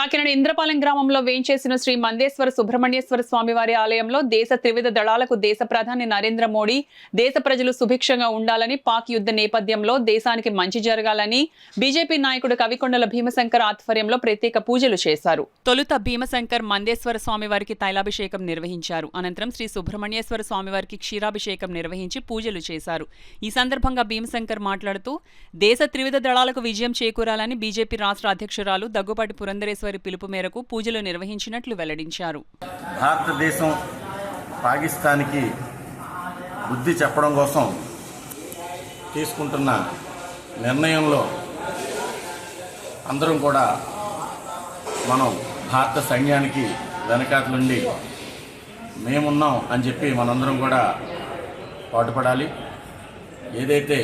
కాకినాడ ఇంద్రపాలెం గ్రామంలో వేంచేసిన శ్రీ మందేశ్వర సుబ్రహ్మణ్యేశ్వర స్వామివారి ఆలయంలో దేశ త్రివిధ దళాలకు దేశ ప్రధాని నరేంద్ర మోడీ దేశ ప్రజలు సుభిక్షంగా ఉండాలని, పాక్ యుద్ధ నేపథ్యంలో దేశానికి మంచి జరగాలని బీజేపీ నాయకుడు కవికొండల భీమశంకర్ ఆధ్వర్యంలో ప్రత్యేక పూజలు చేశారు. తొలుత భీమశంకర్ మందేశ్వర స్వామివారికి తైలాభిషేకం నిర్వహించారు. అనంతరం శ్రీ సుబ్రహ్మణ్యేశ్వర స్వామివారికి క్షీరాభిషేకం నిర్వహించి పూజలు చేశారు. ఈ సందర్భంగా భీమశంకర్ మాట్లాడుతూ దేశ త్రివిధ దళాలకు విజయం చేకూరాలని బీజేపీ రాష్ట్ర అధ్యక్షురాలు దగ్గుపాటి పురంధరేశ్వరి పిలుపు మేరకు పూజలు నిర్వహించినట్లు వెల్లడించారు. భారతదేశం పాకిస్తాన్కి బుద్ధి చెప్పడం కోసం తీసుకుంటున్న నిర్ణయంలో అందరం కూడా మనం భారత సైన్యానికి వెనకాతలుండి మేమున్నాం అని చెప్పి మనందరం కూడా పాటుపడాలి. ఏదైతే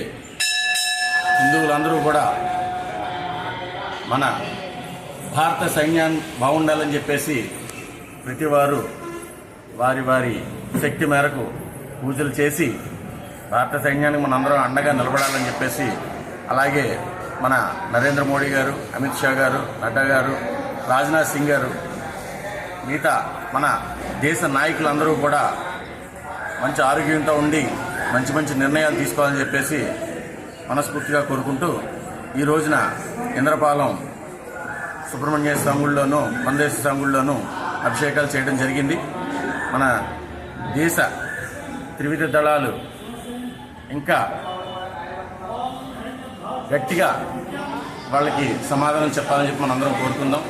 హిందువులందరూ కూడా మన భారత సైన్యాన్ని బాగుండాలని చెప్పేసి ప్రతివారు వారి వారి శక్తి మేరకు పూజలు చేసి భారత సైన్యానికి మనందరం అండగా నిలబడాలని చెప్పేసి, అలాగే మన నరేంద్ర మోడీ గారు, అమిత్ షా గారు, నడ్డా గారు, రాజ్నాథ్ సింగ్ గారు, మిగతా మన దేశ నాయకులందరూ కూడా మంచి ఆరోగ్యంతో ఉండి మంచి మంచి నిర్ణయాలు తీసుకోవాలని చెప్పేసి మనస్ఫూర్తిగా కోరుకుంటూ ఈ రోజున ఇంద్రపాలెం సుబ్రహ్మణ్య స్వాముల్లోనూ మందేశ్వర స్వాముల్లోనూ అభిషేకాలు చేయడం జరిగింది. మన దేశ త్రివిధ దళాలు ఇంకా గట్టిగా వాళ్ళకి సమాధానం చెప్పాలని చెప్పి మనందరం కోరుకుందాం.